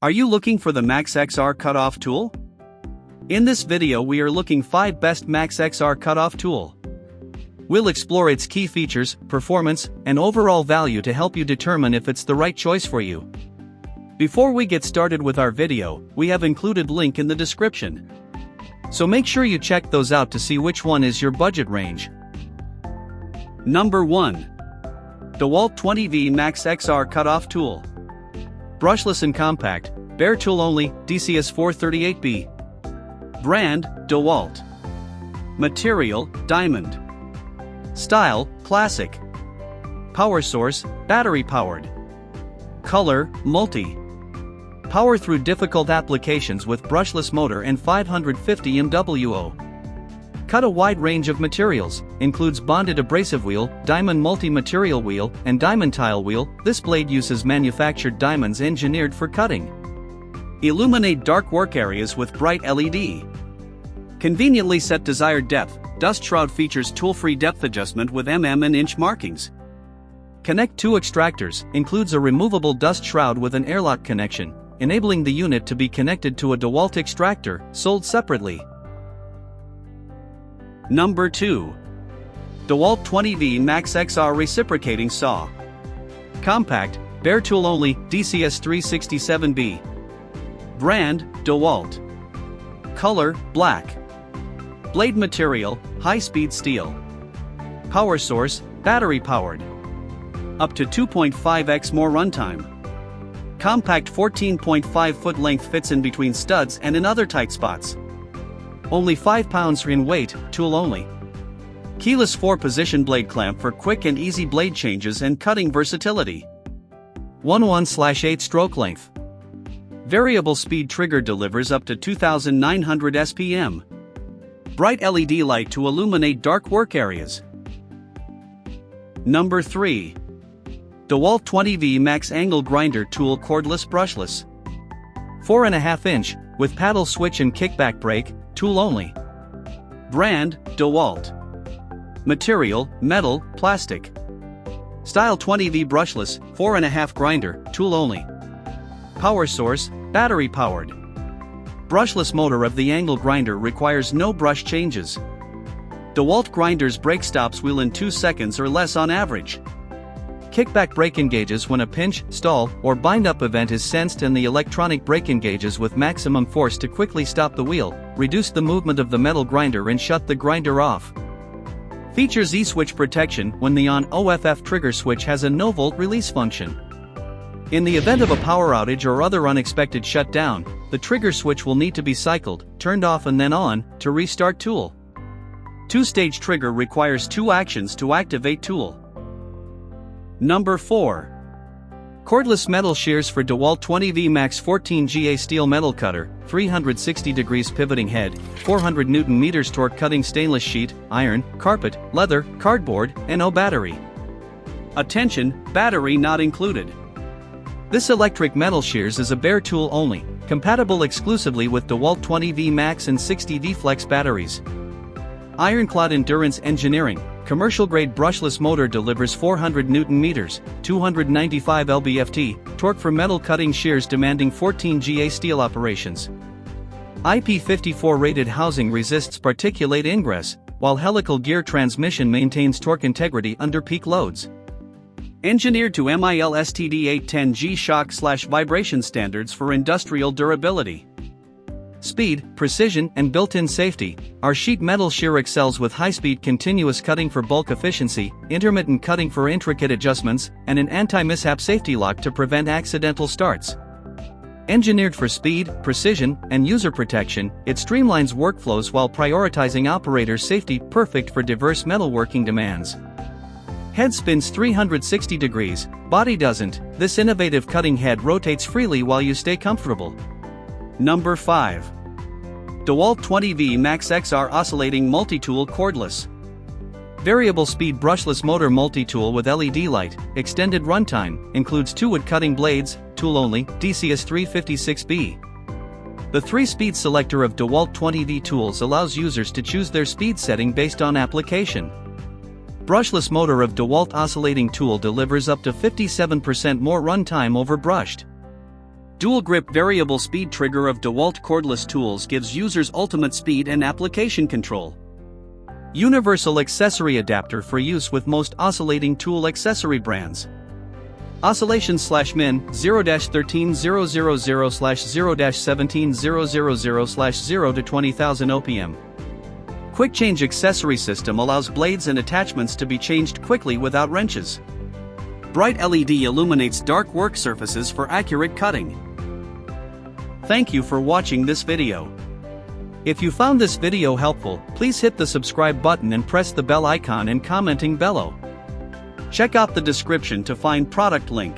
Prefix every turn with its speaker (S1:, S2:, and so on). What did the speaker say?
S1: Are you looking for the MAX XR cutoff tool? In this video we are looking 5 best MAX XR cutoff tool. We'll explore its key features, performance, and overall value to help you determine if it's the right choice for you. Before we get started with our video, we have included link in the description. So make sure you check those out to see which one is your budget range. Number 1. Dewalt 20V MAX XR Cutoff Tool. Brushless and compact, bare tool only, DCS 438B. Brand, Dewalt. Material, diamond. Style, classic. Power source, battery powered. Color, multi. Power through difficult applications with brushless motor and 550 MWO. Cut a wide range of materials, includes bonded abrasive wheel, diamond multi-material wheel, and diamond tile wheel. This blade uses manufactured diamonds engineered for cutting. Illuminate dark work areas with bright LED. Conveniently set desired depth. Dust shroud features tool-free depth adjustment with mm and inch markings. Connect 2 extractors, includes a removable dust shroud with an airlock connection, enabling the unit to be connected to a Dewalt extractor, sold separately. Number 2. Dewalt 20V MAX XR Reciprocating Saw. Compact, bare tool only, DCS 367B. Brand, Dewalt. Color, black. Blade material, high-speed steel. Power source, battery powered. Up to 2.5x more runtime. Compact 14.5 foot length fits in between studs and in other tight spots. Only 5 pounds in weight, tool only. Keyless 4-position blade clamp for quick and easy blade changes and cutting versatility. 1/8 stroke length. Variable speed trigger delivers up to 2,900 SPM. Bright LED light to illuminate dark work areas. Number 3. Dewalt 20V MAX Angle Grinder Tool Cordless Brushless. 4.5 inch, with paddle switch and kickback brake, tool only. Brand, Dewalt. Material, metal, plastic. Style 20V brushless, 4.5 grinder, tool only. Power source, battery powered. Brushless motor of the angle grinder requires no brush changes. Dewalt grinders brake stops wheel in 2 seconds or less on average. Kickback brake engages when a pinch, stall, or bind-up event is sensed, and the electronic brake engages with maximum force to quickly stop the wheel, reduce the movement of the metal grinder and shut the grinder off. Features E-switch protection when the on/OFF trigger switch has a no-volt release function. In the event of a power outage or other unexpected shutdown, the trigger switch will need to be cycled, turned off and then on, to restart tool. 2-stage trigger requires 2 actions to activate tool. Number 4. Cordless metal shears for Dewalt 20V MAX 14GA steel metal cutter, 360 degrees pivoting head, 400 Nm torque cutting stainless sheet, iron, carpet, leather, cardboard, and no battery. Attention, battery not included. This electric metal shears is a bare tool only, compatible exclusively with Dewalt 20V MAX and 60V Flex batteries. Ironclad Endurance Engineering, commercial-grade brushless motor delivers 400 Nm, 295 lb-ft, torque for metal cutting shears demanding 14GA steel operations. IP54 rated housing resists particulate ingress, while helical gear transmission maintains torque integrity under peak loads. Engineered to MIL STD 810G shock/vibration standards for industrial durability. Speed, precision, and built-in safety, our sheet metal shear excels with high-speed continuous cutting for bulk efficiency, intermittent cutting for intricate adjustments, and an anti-mishap safety lock to prevent accidental starts. Engineered for speed, precision, and user protection, it streamlines workflows while prioritizing operator safety, perfect for diverse metalworking demands. Head spins 360 degrees, body doesn't. This innovative cutting head rotates freely while you stay comfortable. Number 5. Dewalt 20V MAX XR Oscillating Multi-Tool Cordless. Variable speed brushless motor multi-tool with LED light, extended runtime, includes 2 wood cutting blades, tool only, DCS 356B. The 3-speed selector of Dewalt 20V tools allows users to choose their speed setting based on application. Brushless motor of Dewalt oscillating tool delivers up to 57% more runtime over brushed. Dual grip variable speed trigger of Dewalt cordless tools gives users ultimate speed and application control. Universal accessory adapter for use with most oscillating tool accessory brands. Oscillation/min 0-13000/0-17000/0 to 20,000 OPM. Quick change accessory system allows blades and attachments to be changed quickly without wrenches. Bright LED illuminates dark work surfaces for accurate cutting. Thank you for watching this video. If you found this video helpful, please hit the subscribe button and press the bell icon and commenting below. Check out the description to find product link.